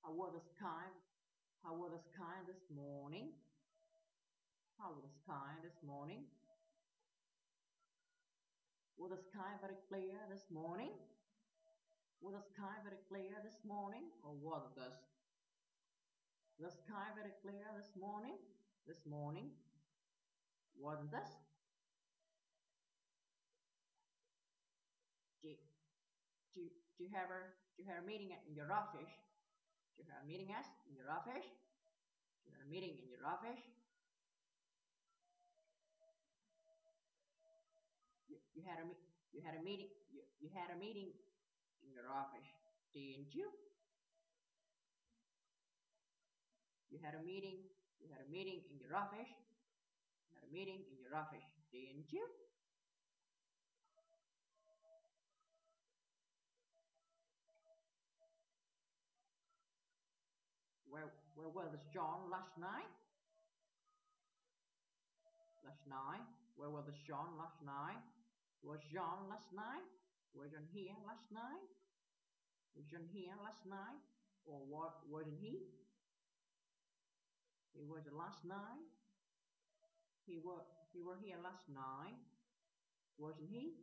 How was the sky? How was the sky this morning? How was the sky this morning? Was the sky very clear this morning? Was the sky very clear this morning? Or was the sky very clear this morning? This morning? Wasn't this? Do, do, do you have a meeting in your office? Do you have a meeting at in your office? Do you have a meeting in your office? You had a you had a meeting you had a meeting in your office, didn't you? You had a meeting. You had a meeting in your office. You had a meeting in your office, didn't you? Where was John last night? Last night? Where was John last night? Was John last night? Was John here last night? Was John here last night? Or what? Wasn't he? He was last night. He were he were here last night. Wasn't he?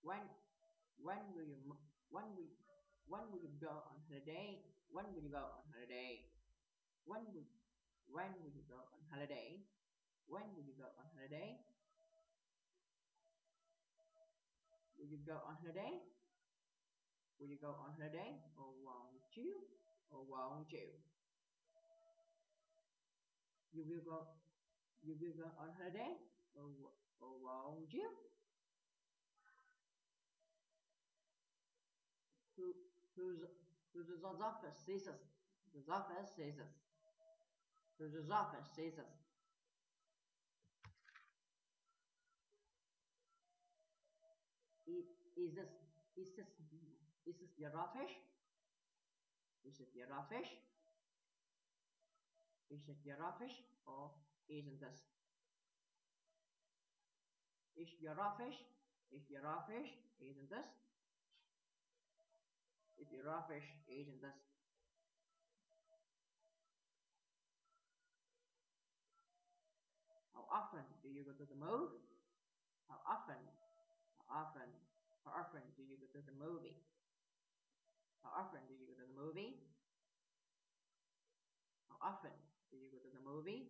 When when will you when will when will you go on holiday? When will you go on holiday? When will when will you go on holiday? When will you go on holiday? Will you go on holiday? Will you go on holiday? Or won't you? Or won't you? You will go you will go on holiday? Or won't you? Who who's who's the office scissors? The office scissors. Who's the office scissors? Is this is this is this your office? Is it your office? Is it your office or isn't this? Is your office? Is your office? Isn't this? Is your office? Isn't this? How often do you go to the move? How often? How often? How often do you go to the movie? How often do you go to the movie? How often do you go to the movie?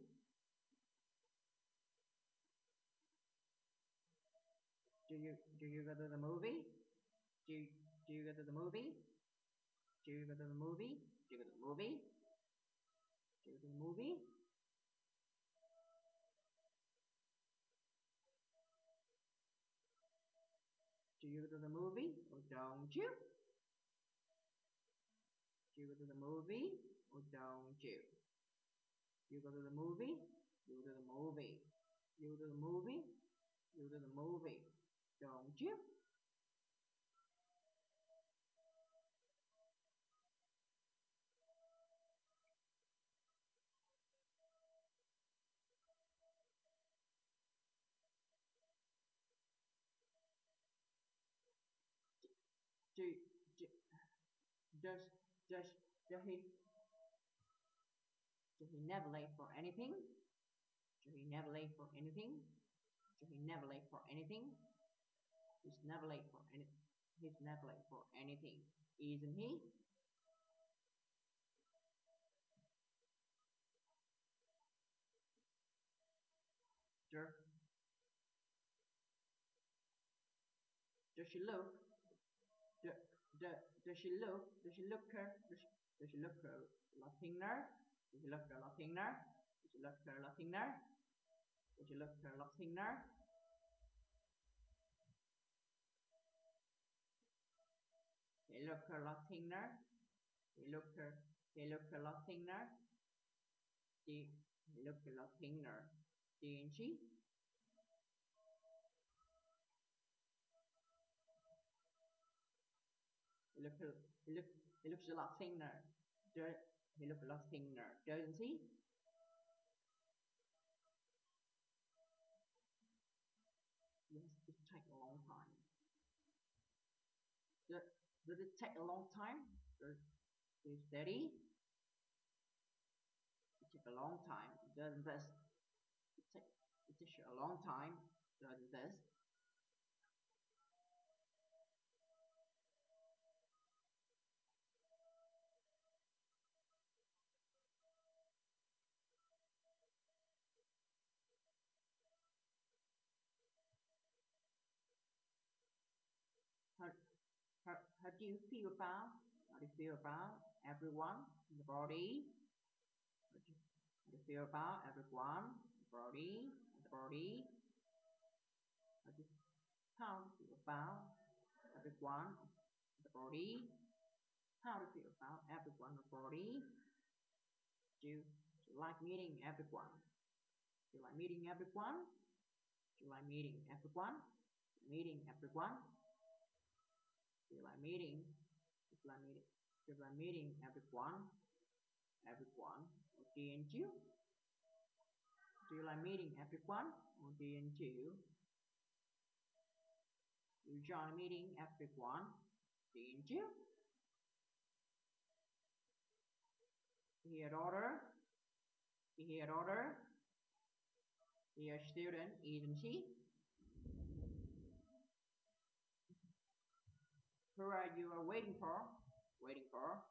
Do you go to the movie? Do do you go to the movie? Do you go to the movie? Do you go to the movie? Do you go to the movie? Do you go to the movie or don't you? Do you go to the movie or don't you? You go to the movie? You go to the movie. You go to the movie? You go to the movie. Don't you? Do, do, does does does he never late for anything? Does he never late for anything? Does he never late for anything? He's never late for any. He's never late for anything, isn't he? Does, does she look? Does, does she look? Does she look her? Does she look her Latiner? Does she look her Latiner? Does she look her Latiner? Does she look her Latiner? He look her Latiner. He look her. He look her Latiner. He look her Latiner. Didn't she? He look her. He looks a lot thinner. He look a lot thinner, doesn't he? Does it take a long time? Does it steady? It takes a long time. Does this? It take it takes a long time. Does this? How, how do you feel about? How do you feel about everyone in the body? How do you feel about everyone? The body. How do you, how do you feel about everyone? The body. How do you feel about everyone? The body. Do you like meeting everyone? Do you like meeting everyone? Do you like meeting everyone? Meeting everyone. Do you like meeting? Do you like meeting? Do you like meeting everyone? Everyone. Or didn't you? Do you like meeting everyone? Or didn't you? You join meeting everyone. Didn't you? Here daughter. Here daughter. Here student, isn't she? Who are you waiting for? Waiting for?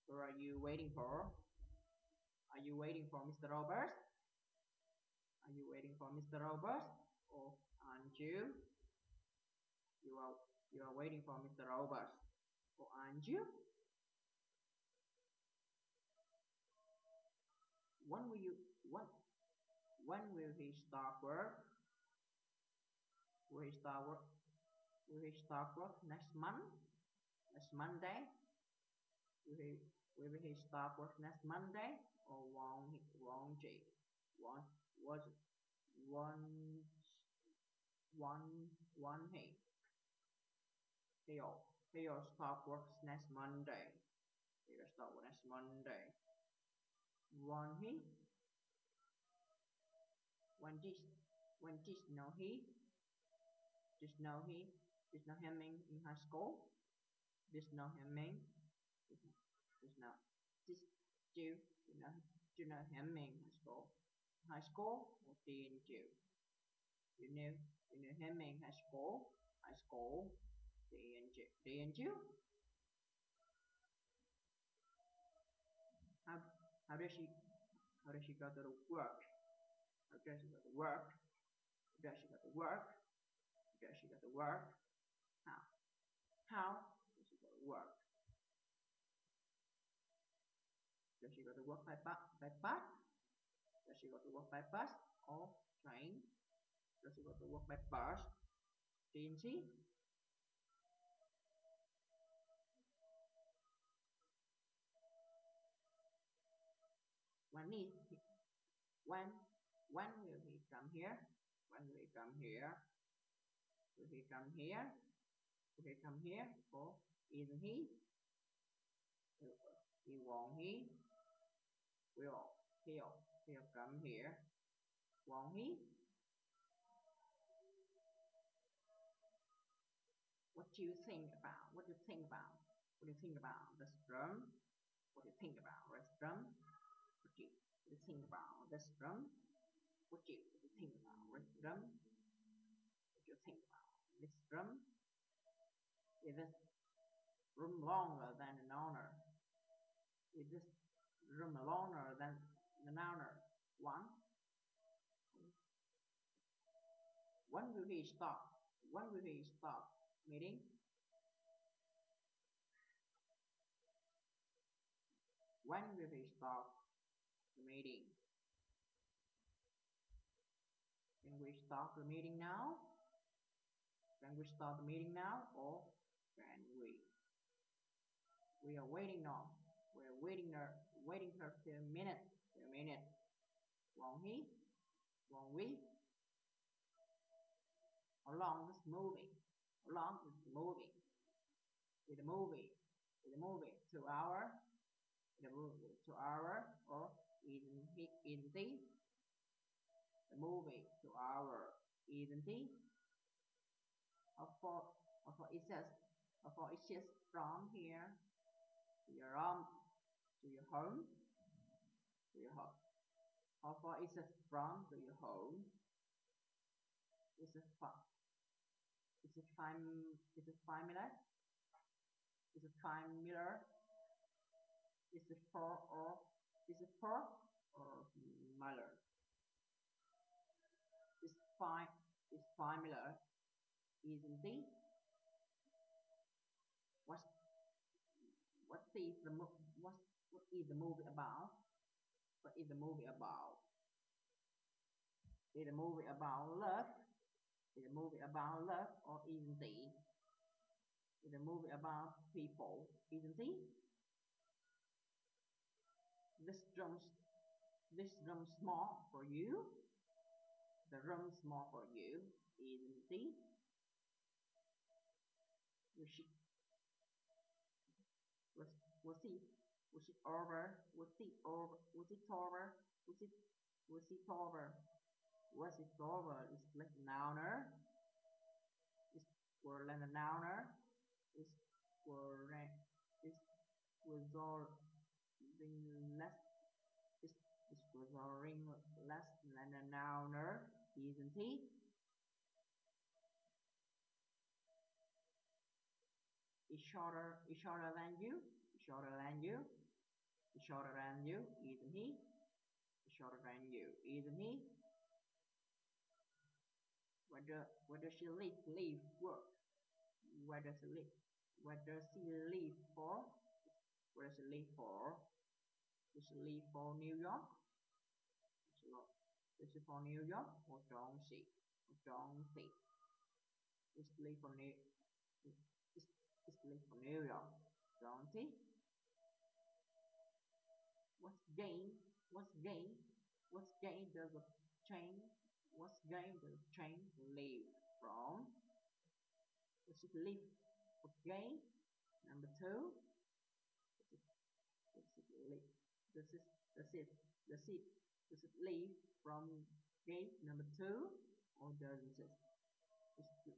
Who are you waiting for? Are you waiting for Mr. Roberts? Are you waiting for Mr. Roberts? Or aren't you? You are you are waiting for Mr. Roberts. Or aren't you? When will you when when will he start work? Will he start work? Will he start work next month? Next Monday? Will he will he start work next Monday? Or won't he? Won't was one one he? He'll he'll start work next Monday. He'll start work next Monday. Won't he? When did when did know he? Did know he? Did know him in high school? Did know him in? Did know did do you know him in high school? High school? Or didn't you? You knew him in high school? High school? Didn't you? Didn't you? How how does she how does she go to work? How does she go to work? How does she go to work? How does she go to work? How? How does she go to work? Does she go to work by bus? Does she go to work by bus or train? Does she go to work by bus? Didn't she? When he when when will he come here? When will he come here? Will he come here? Will he come here? Or isn't he? He won't he? Will he'll come here? Won't he? What do you think about? What do you think about? What do you think about this drum? What do you think about this drum? What do you think about this drum? What do you think about this drum? What do you think about this drum? Is this room longer than an honor? Is this room longer than an honor? One. When will he stop? When will he stop meeting? When will he stop the meeting? Can we start the meeting now? Can we start the meeting now or can we? We are waiting now. We are waiting for a minute. A minute. Won't he? Won't we? How long is moving? How long is the movie? Is the movie? Is the movie 2 hours? Is the movie 2 hours? Or isn't he? The movie 2 hours. Isn't he? How far it says For it is from here to your to your home, to your home. How far is it from to your home? Is it far? Is it 5 minutes? Is it 5 meters? Is it 4 or Is 5 meters? Isn't it? What what is the what is the movie about? What is the movie about? Is the movie about love? Is the movie about love or isn't it? Is the movie about people? Isn't it? This room this room small for you. The room small for you. Isn't it? Was she was was he was it over? Was it over? Was it over? Was it was it over? Was it over? Is like nouner. Is were like a nouner. Is were is was all ring less is was all ring less than a nouner, isn't he? Is shorter than you. Is shorter than you. Is shorter than you, isn't he? Is shorter than you, isn't he? Where does she live work? Where does she live? Where does she live for? Where does she live for? Does she live for New York? Does she for New York or don't she? Or don't she? Does she live for live for New York? Don't she? What's gain? What's gain? What's gain does a chain? What's gain does a chain live from? Does it live for gain? Number two, does it live? Does it does it does it does it live from gate number two or doesn't it? It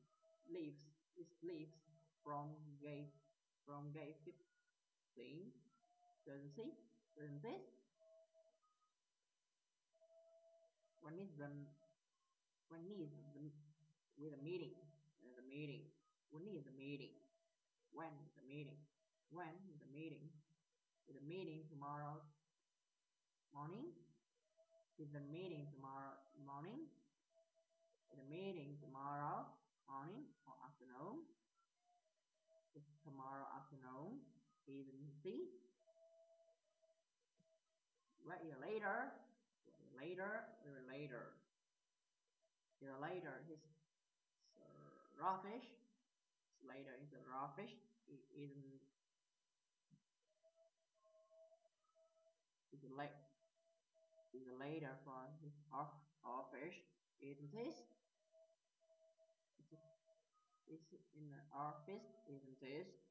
leaves it leaves from gate 15. Doesn't it? Doesn't it? When is the when is the with a meeting? There's a meeting. When is the meeting? When is the meeting? When is the meeting? Is the meeting tomorrow morning? Is the meeting tomorrow morning? Is the meeting tomorrow morning or afternoon? Is tomorrow afternoon? Isn't it? Wait later. Later. Later. Later. His rubbish. Later is the rubbish. It isn't. It's late. It's later for his office. Isn't it? It's in the office. Isn't it?